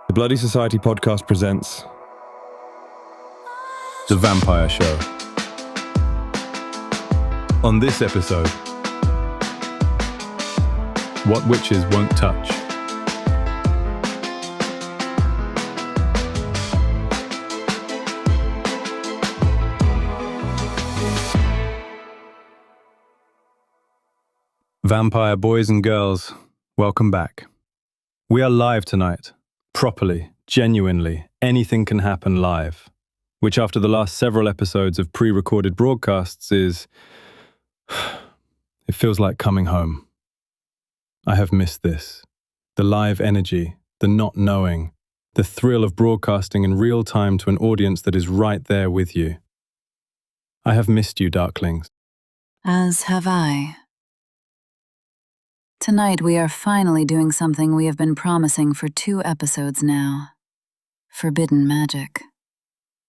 The Bloody Society podcast presents The Vampire Show. On this episode, what witches won't touch. Vampire boys and girls, welcome back. We are live tonight. Properly, genuinely, anything can happen live, which after the last several episodes of pre-recorded broadcasts is... it feels like coming home. I have missed this. The live energy, the not knowing, the thrill of broadcasting in real time to an audience that is right there with you. I have missed you, Darklings. As have I. Tonight we are finally doing something we have been promising for 2 episodes now. Forbidden magic.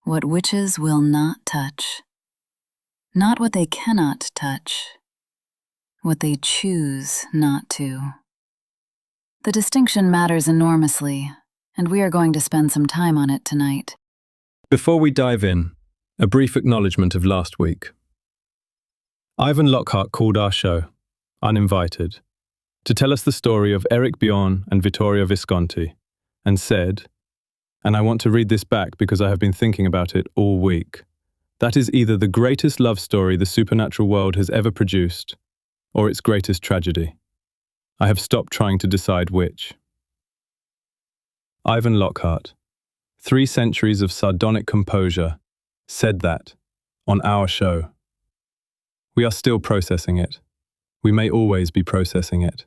What witches will not touch. Not what they cannot touch. What they choose not to. The distinction matters enormously, and we are going to spend some time on it tonight. Before we dive in, a brief acknowledgement of last week. Ivan Lockhart called our show, uninvited, to tell us the story of Eric Bjorn and Vittorio Visconti, and said, and I want to read this back because I have been thinking about it all week, that is either the greatest love story the supernatural world has ever produced, or its greatest tragedy. I have stopped trying to decide which. Ivan Lockhart, 3 centuries of sardonic composure, said that, on our show. We are still processing it. We may always be processing it.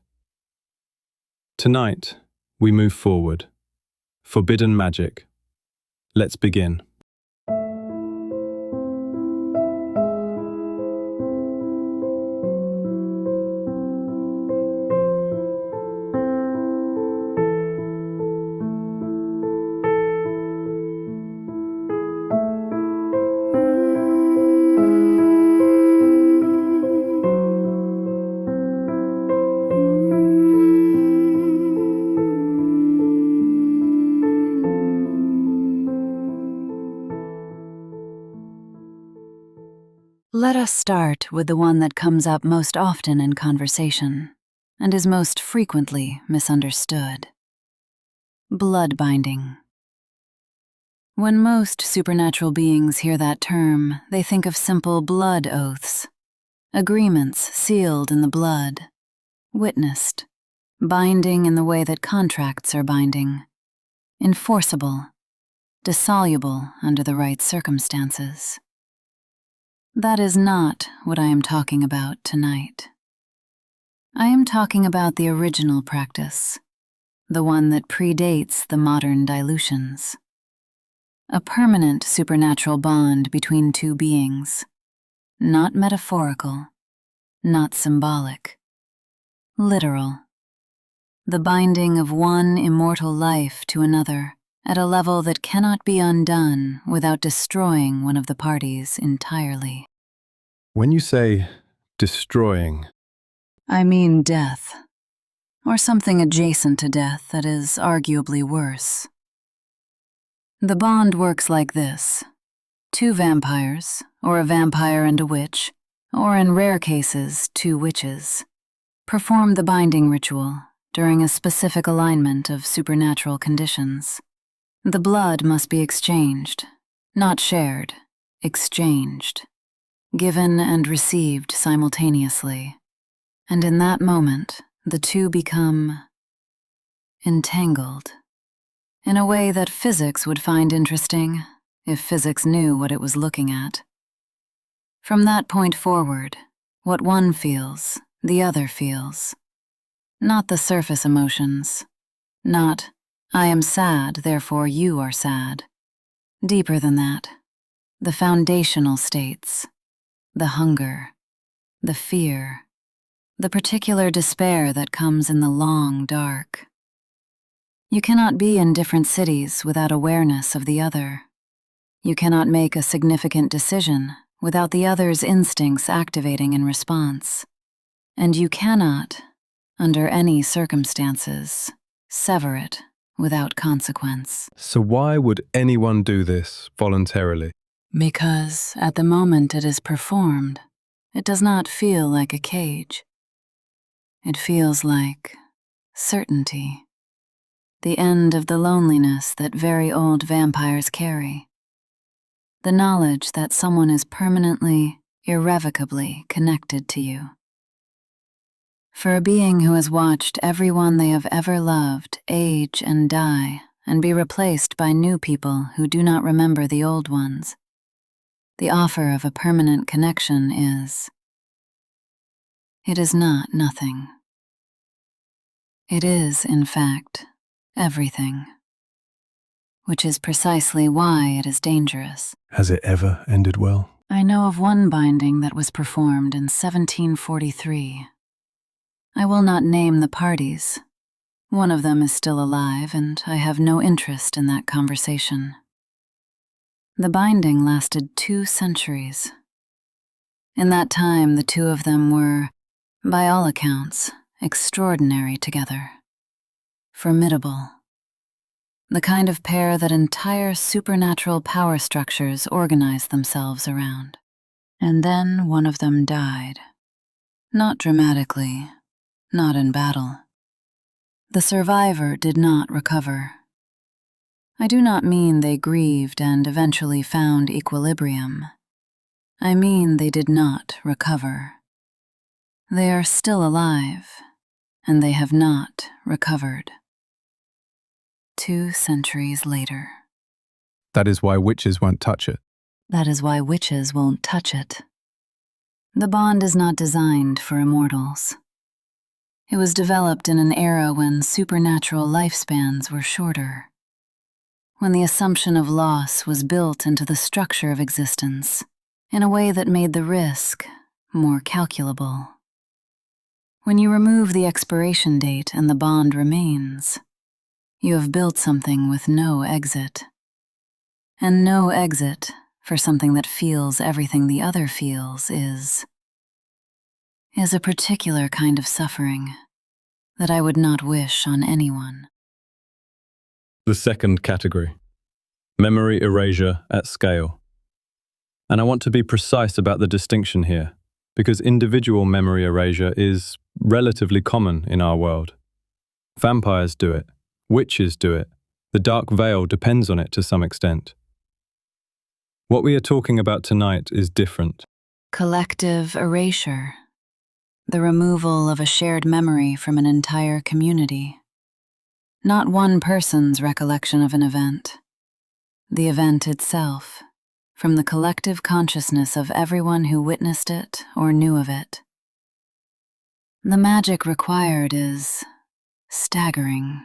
Tonight, we move forward. Forbidden magic. Let's begin. Let us start with the one that comes up most often in conversation and is most frequently misunderstood. Blood binding. When most supernatural beings hear that term, they think of simple blood oaths, agreements sealed in the blood, witnessed, binding in the way that contracts are binding, enforceable, dissoluble under the right circumstances. That is not what I am talking about tonight. I am talking about the original practice, the one that predates the modern dilutions. A permanent supernatural bond between 2 beings, not metaphorical, not symbolic, literal. The binding of one immortal life to another at a level that cannot be undone without destroying one of the parties entirely. When you say destroying, I mean death, or something adjacent to death that is arguably worse. The bond works like this. 2 vampires, or a vampire and a witch, or in rare cases, 2 witches, perform the binding ritual during a specific alignment of supernatural conditions. The blood must be exchanged, not shared, exchanged, given and received simultaneously, and in that moment, the 2 become entangled, in a way that physics would find interesting if physics knew what it was looking at. From that point forward, what one feels, the other feels. Not the surface emotions, not, I am sad, therefore you are sad. Deeper than that, the foundational states, the hunger, the fear, the particular despair that comes in the long dark. You cannot be in different cities without awareness of the other. You cannot make a significant decision without the other's instincts activating in response. And you cannot, under any circumstances, sever it without consequence. So why would anyone do this voluntarily? Because at the moment it is performed, it does not feel like a cage. It feels like certainty, the end of the loneliness that very old vampires carry, the knowledge that someone is permanently, irrevocably connected to you. For a being who has watched everyone they have ever loved age and die and be replaced by new people who do not remember the old ones, the offer of a permanent connection it is not nothing. It is, in fact, everything, which is precisely why it is dangerous. Has it ever ended well? I know of one binding that was performed in 1743. I will not name the parties. One of them is still alive, and I have no interest in that conversation. The binding lasted 2 centuries. In that time, the two of them were, by all accounts, extraordinary together. Formidable. The kind of pair that entire supernatural power structures organize themselves around. And then one of them died. Not dramatically, not in battle. The survivor did not recover. I do not mean they grieved and eventually found equilibrium. I mean they did not recover. They are still alive, and they have not recovered. 2 centuries later. That is why witches won't touch it. That is why witches won't touch it. The bond is not designed for immortals. It was developed in an era when supernatural lifespans were shorter, when the assumption of loss was built into the structure of existence in a way that made the risk more calculable. When you remove the expiration date and the bond remains, you have built something with no exit. And no exit for something that feels everything the other feels is a particular kind of suffering that I would not wish on anyone. The second category, memory erasure at scale. And I want to be precise about the distinction here, because individual memory erasure is relatively common in our world. Vampires do it, witches do it, the dark veil depends on it to some extent. What we are talking about tonight is different. Collective erasure. The removal of a shared memory from an entire community. Not one person's recollection of an event. The event itself, from the collective consciousness of everyone who witnessed it or knew of it. The magic required is staggering,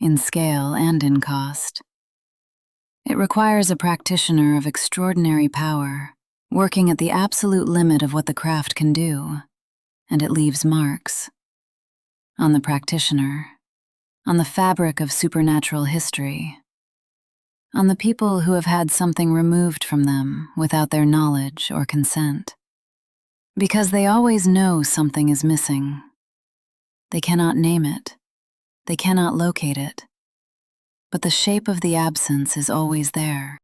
in scale and in cost. It requires a practitioner of extraordinary power, working at the absolute limit of what the craft can do. And it leaves marks on the practitioner, on the fabric of supernatural history, on the people who have had something removed from them without their knowledge or consent. Because they always know something is missing. They cannot name it, they cannot locate it, but the shape of the absence is always there.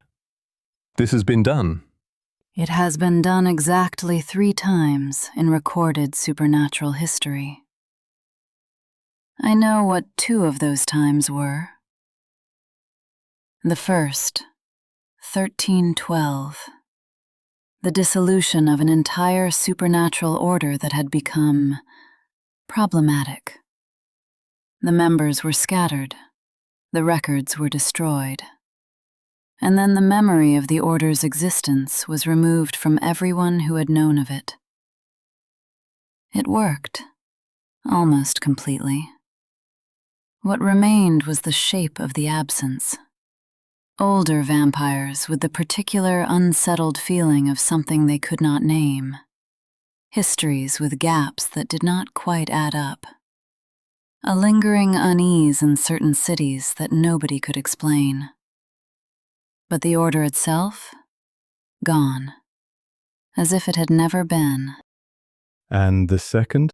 This has been done. It has been done exactly 3 times in recorded supernatural history. I know what 2 of those times were. The first, 1312, the dissolution of an entire supernatural order that had become problematic. The members were scattered, the records were destroyed. And then the memory of the order's existence was removed from everyone who had known of it. It worked, almost completely. What remained was the shape of the absence. Older vampires with the particular unsettled feeling of something they could not name. Histories with gaps that did not quite add up. A lingering unease in certain cities that nobody could explain. But the order itself, gone, as if it had never been. And the second?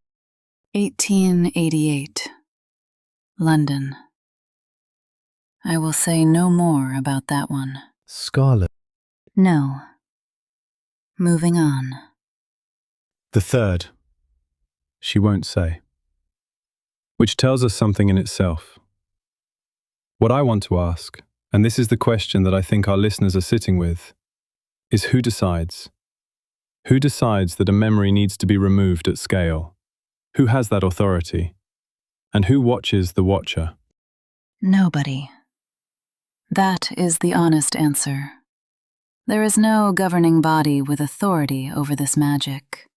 1888, London. I will say no more about that one. Scarlet. No. Moving on. The third. She won't say. Which tells us something in itself. What I want to ask, and this is the question that I think our listeners are sitting with, is who decides? Who decides that a memory needs to be removed at scale? Who has that authority? And who watches the watcher? Nobody. That is the honest answer. There is no governing body with authority over this magic.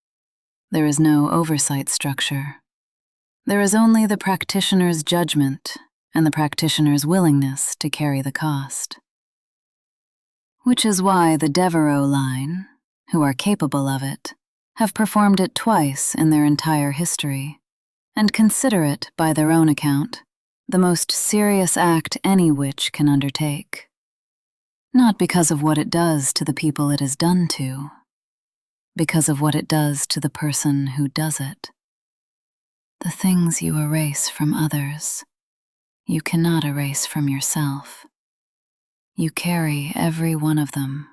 There is no oversight structure. There is only the practitioner's judgment and the practitioner's willingness to carry the cost. Which is why the Devereaux line, who are capable of it, have performed it twice in their entire history, and consider it, by their own account, the most serious act any witch can undertake. Not because of what it does to the people it is done to, because of what it does to the person who does it. The things you erase from others, you cannot erase from yourself. You carry every one of them,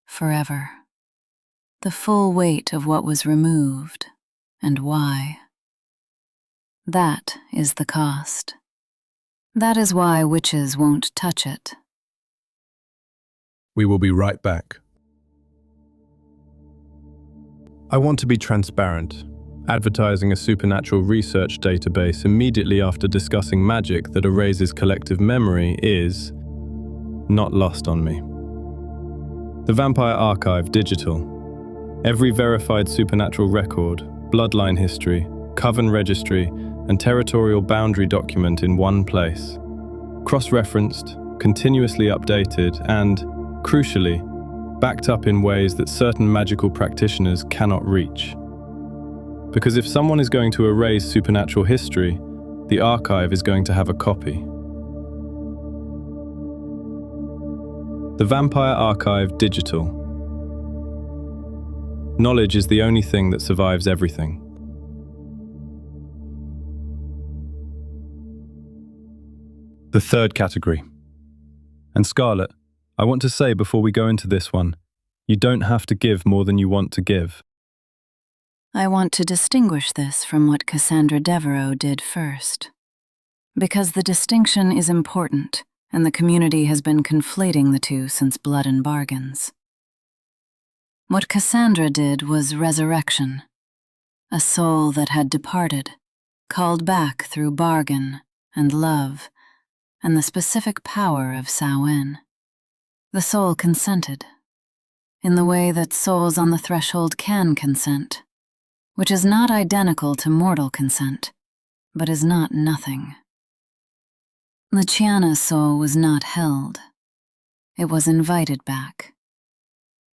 forever. The full weight of what was removed, and why. That is the cost. That is why witches won't touch it. We will be right back. I want to be transparent. Advertising a supernatural research database immediately after discussing magic that erases collective memory is not lost on me. The Vampire Archive Digital. Every verified supernatural record, bloodline history, coven registry, and territorial boundary document in one place. Cross-referenced, continuously updated, and, crucially, backed up in ways that certain magical practitioners cannot reach. Because if someone is going to erase supernatural history, the archive is going to have a copy. The Vampire Archive Digital. Knowledge is the only thing that survives everything. The third category. And Scarlet, I want to say before we go into this one, you don't have to give more than you want to give. I want to distinguish this from what Cassandra Devereaux did first. Because the distinction is important, and the community has been conflating the two since Blood and Bargains. What Cassandra did was resurrection. A soul that had departed, called back through bargain and love, and the specific power of Samhain. The soul consented, in the way that souls on the threshold can consent, which is not identical to mortal consent, but is not nothing. Luciana's soul was not held. It was invited back,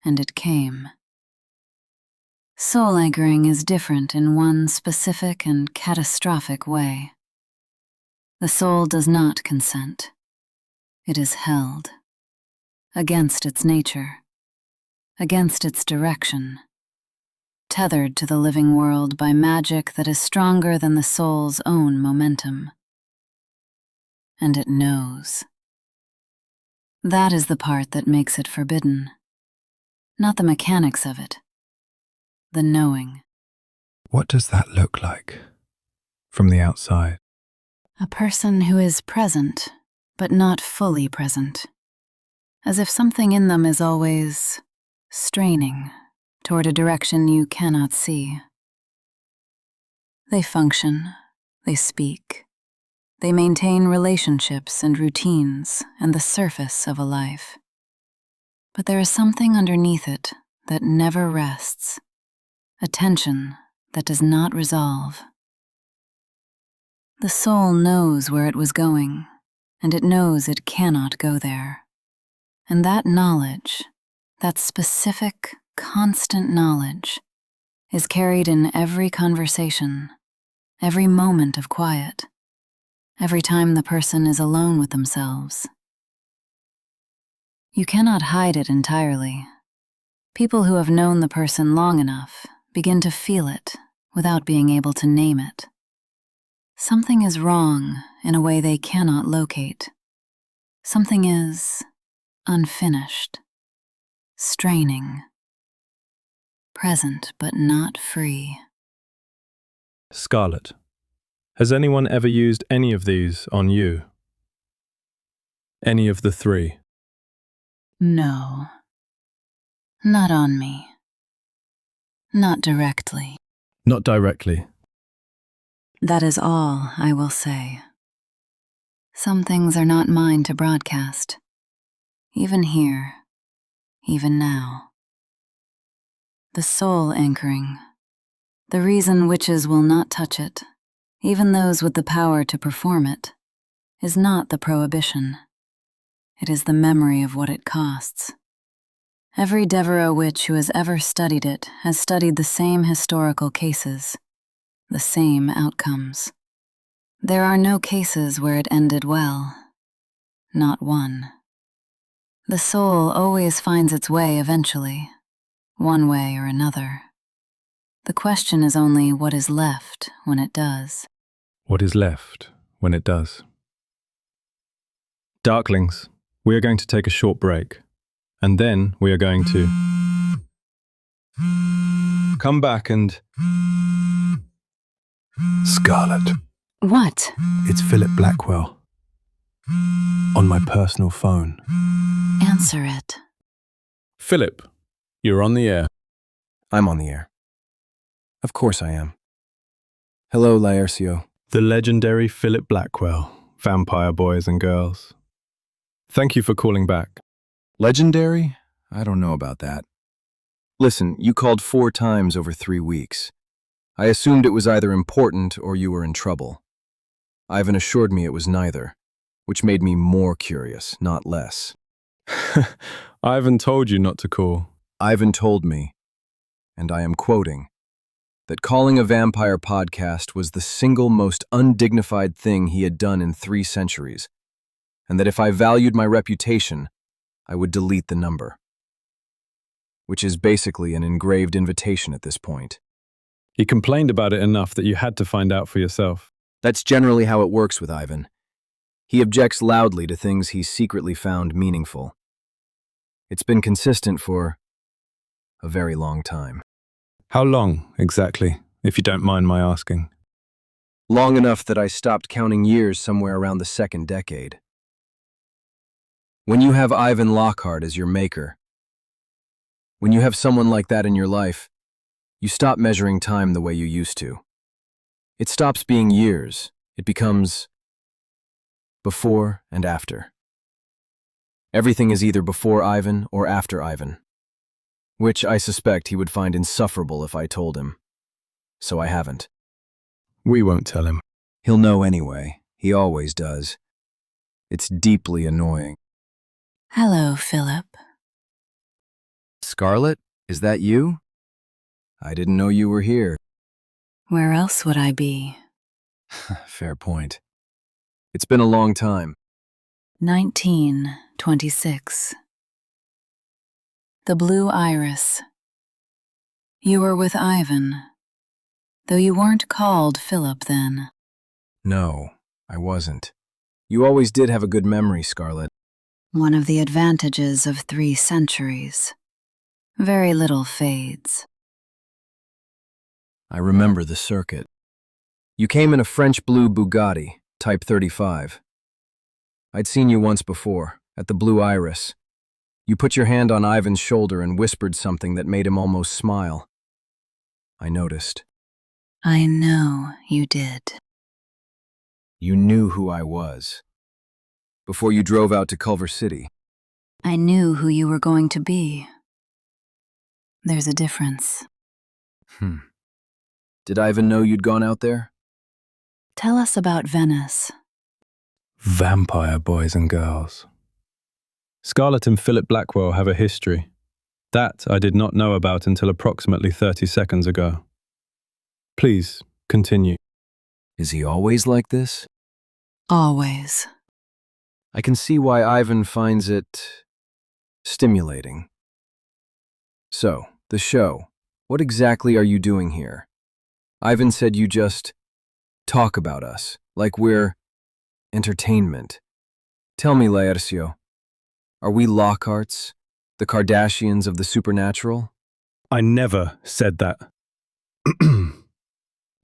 and it came. Soul anchoring is different in one specific and catastrophic way. The soul does not consent. It is held, against its nature, against its direction, tethered to the living world by magic that is stronger than the soul's own momentum. And it knows. That is the part that makes it forbidden. Not the mechanics of it, the knowing. What does that look like from the outside? A person who is present, but not fully present. As if something in them is always straining toward a direction you cannot see. They function, they speak, they maintain relationships and routines and the surface of a life. But there is something underneath it that never rests, a tension that does not resolve. The soul knows where it was going, and it knows it cannot go there. And that knowledge, that specific, constant knowledge, is carried in every conversation, every moment of quiet, every time the person is alone with themselves. You cannot hide it entirely. People who have known the person long enough begin to feel it without being able to name it. Something is wrong in a way they cannot locate, Something is unfinished, straining, present but not free. Scarlet, has anyone ever used any of these on you? Any of the three? No, not on me. Not directly. Not directly. That is all I will say. Some things are not mine to broadcast, even here, even now. The soul anchoring, the reason witches will not touch it, even those with the power to perform it, is not the prohibition. It is the memory of what it costs. Every Devereux witch who has ever studied it has studied the same historical cases, the same outcomes. There are no cases where it ended well. Not one. The soul always finds its way eventually, one way or another. The question is only what is left when it does. What is left when it does? Darklings, we are going to take a short break, and then we are going to come back and... Scarlet. What? It's Phillip Blackwell. On my personal phone. Answer it. Philip, you're on the air. I'm on the air. Of course I am. Hello, Laércio. The legendary Philip Blackwell, vampire boys and girls. Thank you for calling back. Legendary? I don't know about that. Listen, you called 4 times over 3 weeks. I assumed it was either important or you were in trouble. Ivan assured me it was neither, which made me more curious, not less. Ivan told you not to call. Ivan told me, and I am quoting, that calling a vampire podcast was the single most undignified thing he had done in 3 centuries, and that if I valued my reputation, I would delete the number. Which is basically an engraved invitation at this point. He complained about it enough that you had to find out for yourself. That's generally how it works with Ivan. He objects loudly to things he's secretly found meaningful. It's been consistent for a very long time. How long, exactly, if you don't mind my asking? Long enough that I stopped counting years somewhere around the 2nd decade. When you have Ivan Lockhart as your maker, when you have someone like that in your life, you stop measuring time the way you used to. It stops being years. It becomes before and after. Everything is either before Ivan or after Ivan, which I suspect he would find insufferable if I told him. So I haven't. We won't tell him. He'll know anyway. He always does. It's deeply annoying. Hello, Philip. Scarlet, is that you? I didn't know you were here. Where else would I be? Fair point. It's been a long time. 1926. The Blue Iris. You were with Ivan, though you weren't called Philip then. No, I wasn't. You always did have a good memory, Scarlet. One of the advantages of 3 centuries. Very little fades. I remember the circuit. You came in a French blue Bugatti, Type 35. I'd seen you once before, at the Blue Iris. You put your hand on Ivan's shoulder and whispered something that made him almost smile. I noticed. I know you did. You knew who I was. Before you drove out to Culver City. I knew who you were going to be. There's a difference. Did Ivan know you'd gone out there? Tell us about Venice. Vampire boys and girls. Scarlet and Philip Blackwell have a history. That I did not know about until approximately 30 seconds ago. Please, continue. Is he always like this? Always. I can see why Ivan finds it stimulating. So, the show. What exactly are you doing here? Ivan said you just talk about us, like we're entertainment. Tell me, Laércio, are we Lockharts, the Kardashians of the supernatural? I never said that.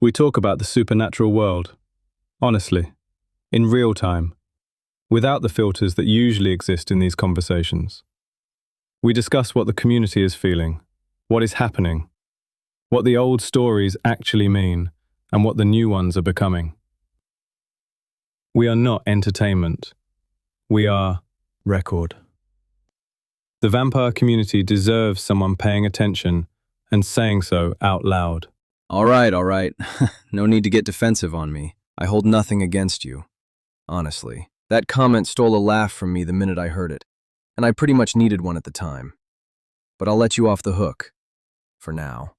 We talk about the supernatural world, honestly, in real time, without the filters that usually exist in these conversations. We discuss what the community is feeling, what is happening, what the old stories actually mean, and what the new ones are becoming. We are not entertainment. We are record. The vampire community deserves someone paying attention and saying so out loud. All right. No need to get defensive on me. I hold nothing against you. Honestly, that comment stole a laugh from me the minute I heard it, and I pretty much needed one at the time. But I'll let you off the hook. For now.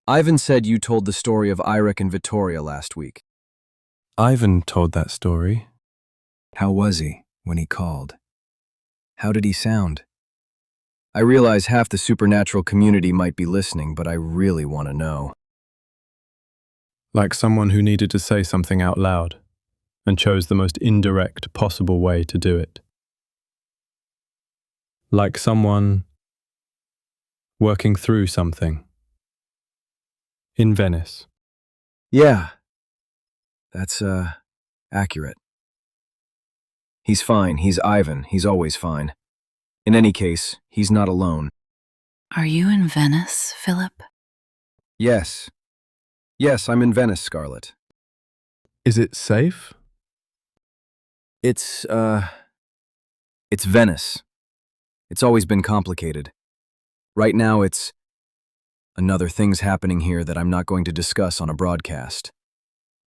Ivan said you told the story of Irek and Vittoria last week. Ivan told that story. How was he when he called? How did he sound? I realize half the supernatural community might be listening, but I really want to know. Like someone who needed to say something out loud and chose the most indirect possible way to do it. Like someone working through something. In Venice. Yeah, that's, accurate. He's fine. He's Ivan. He's always fine. In any case, he's not alone. Are you in Venice, Phillip? Yes. Yes, I'm in Venice, Scarlet. Is it safe? It's Venice. It's always been complicated. Right now, it's another thing's happening here that I'm not going to discuss on a broadcast.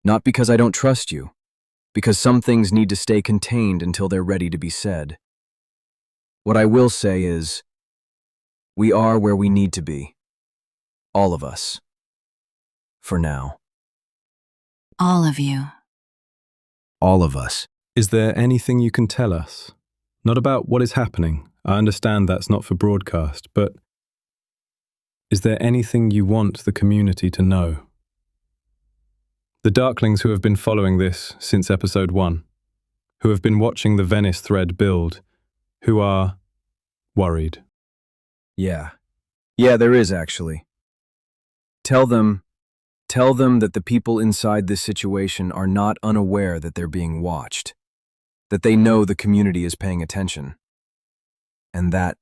Not because I don't trust you, because some things need to stay contained until they're ready to be said. What I will say is, we are where we need to be. All of us. For now. All of you. All of us. Is there anything you can tell us? Not about what is happening. I understand that's not for broadcast, but is there anything you want the community to know? The Darklings who have been following this since episode 1, who have been watching the Venice thread build, who are worried. Yeah, there is actually. Tell them that the people inside this situation are not unaware that they're being watched, that they know the community is paying attention, and that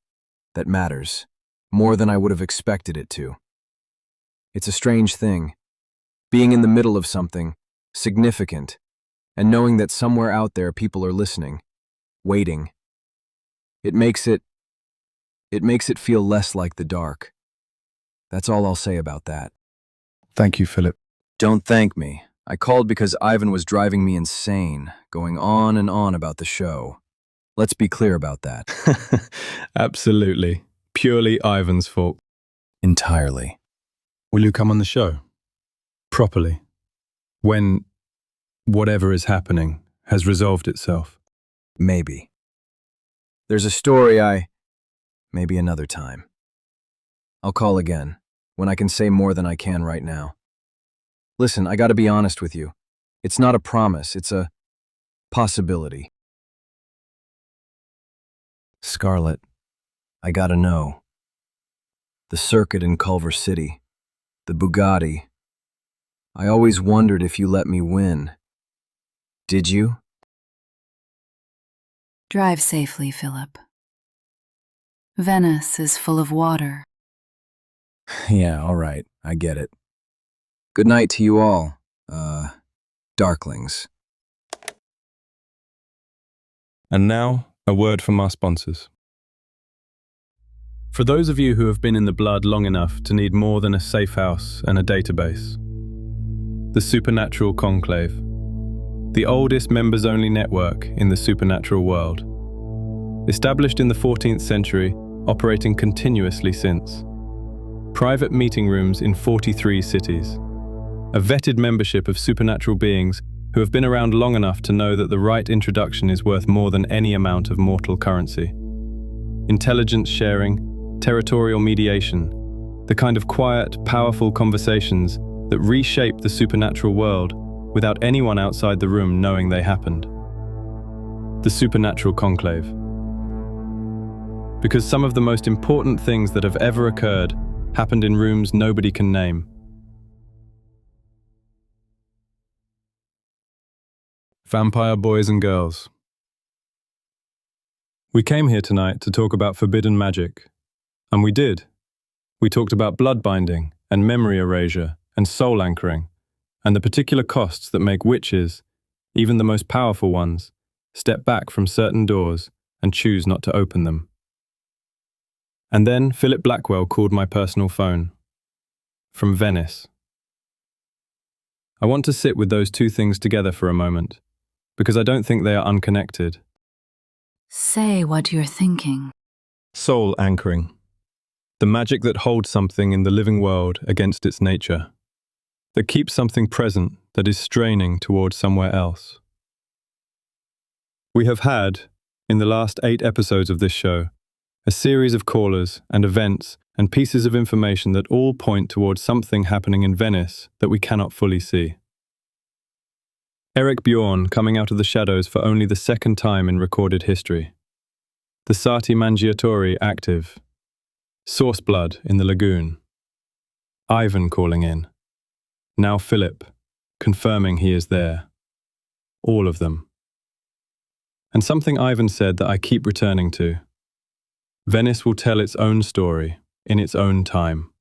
matters, more than I would have expected it to. It's a strange thing, being in the middle of something significant, and knowing that somewhere out there people are listening, waiting. It makes it feel less like the dark. That's all I'll say about that. Thank you, Philip. Don't thank me. I called because Ivan was driving me insane, going on and on about the show. Let's be clear about that. Absolutely. Purely Ivan's fault. Entirely. Will you come on the show? Properly. When whatever is happening has resolved itself. Maybe. There's a story maybe another time. I'll call again, when I can say more than I can right now. Listen, I gotta be honest with you. It's not a promise, it's a possibility. Scarlet, I gotta know. The circuit in Culver City, the Bugatti. I always wondered if you let me win. Did you? Drive safely, Phillip. Venice is full of water. Yeah, all right, I get it. Good night to you all, Darklings. And now, a word from our sponsors. For those of you who have been in the blood long enough to need more than a safe house and a database, the Supernatural Conclave, the oldest members-only network in the supernatural world. Established in the 14th century, operating continuously since. Private meeting rooms in 43 cities. A vetted membership of supernatural beings who have been around long enough to know that the right introduction is worth more than any amount of mortal currency. Intelligence sharing, territorial mediation, the kind of quiet, powerful conversations that reshape the supernatural world without anyone outside the room knowing they happened. the supernatural conclave. Because some of the most important things that have ever occurred happened in rooms nobody can name. Vampire boys and girls. We came here tonight to talk about forbidden magic. And we did. We talked about blood binding and memory erasure and soul anchoring, and the particular costs that make witches, even the most powerful ones, step back from certain doors and choose not to open them. And then Phillip Blackwell called my personal phone. From Venice. I want to sit with those two things together for a moment, because I don't think they are unconnected. Say what you're thinking. Soul anchoring. The magic that holds something in the living world against its nature. That keeps something present that is straining towards somewhere else. We have had, in the last 8 episodes of this show, a series of callers and events and pieces of information that all point towards something happening in Venice that we cannot fully see. Eric Bjorn coming out of the shadows for only the second time in recorded history. The Sati Mangiatori active. Source blood in the lagoon. Ivan calling in. Now Philip, confirming he is there. All of them. And something Ivan said that I keep returning to. Venice will tell its own story, in its own time.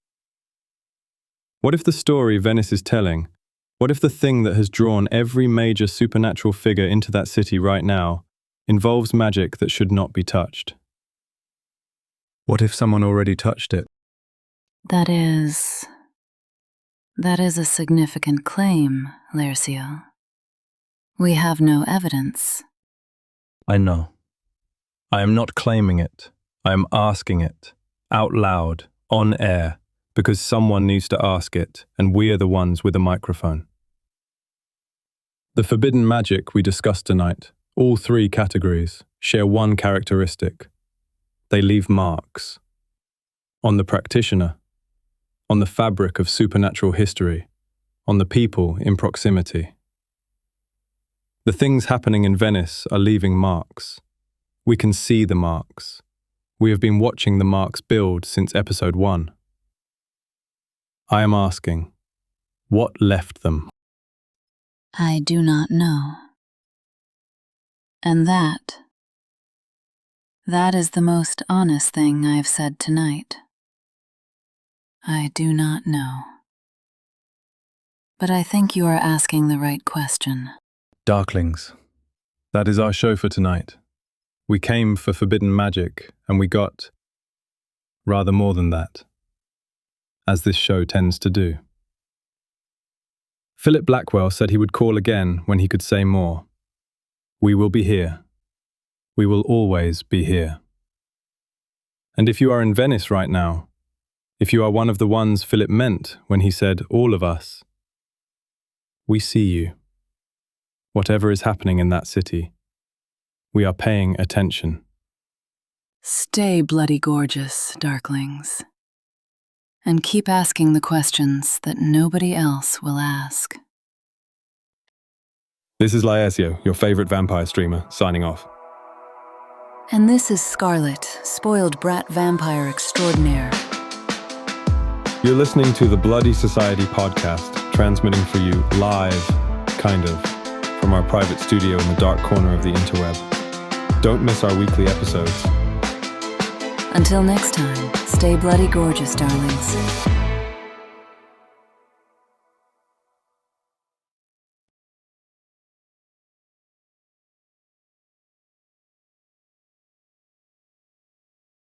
What if the story Venice is telling, what if the thing that has drawn every major supernatural figure into that city right now involves magic that should not be touched? What if someone already touched it? That is a significant claim, Laércio. We have no evidence. I know. I am not claiming it. I am asking it, out loud, on air, because someone needs to ask it, and we are the ones with a microphone. The forbidden magic we discussed tonight, all 3 categories, share one characteristic. They leave marks. On the practitioner, on the fabric of supernatural history, on the people in proximity. The things happening in Venice are leaving marks. We can see the marks. We have been watching the marks build since episode 1. I am asking, what left them? I do not know. And that is the most honest thing I've said tonight. I do not know. But I think you are asking the right question. Darklings. That is our show for tonight. We came for forbidden magic, and we got rather more than that, as this show tends to do. Phillip Blackwell said he would call again when he could say more. We will be here. We will always be here. And if you are in Venice right now, if you are one of the ones Philip meant when he said all of us, we see you. Whatever is happening in that city, we are paying attention. Stay bloody gorgeous, Darklings. And keep asking the questions that nobody else will ask. This is Laércio, your favorite vampire streamer, signing off. And this is Scarlet, spoiled brat vampire extraordinaire. You're listening to the Bloody Society podcast, transmitting for you live, kind of, from our private studio in the dark corner of the interweb. Don't miss our weekly episodes. Until next time, stay bloody gorgeous, darlings.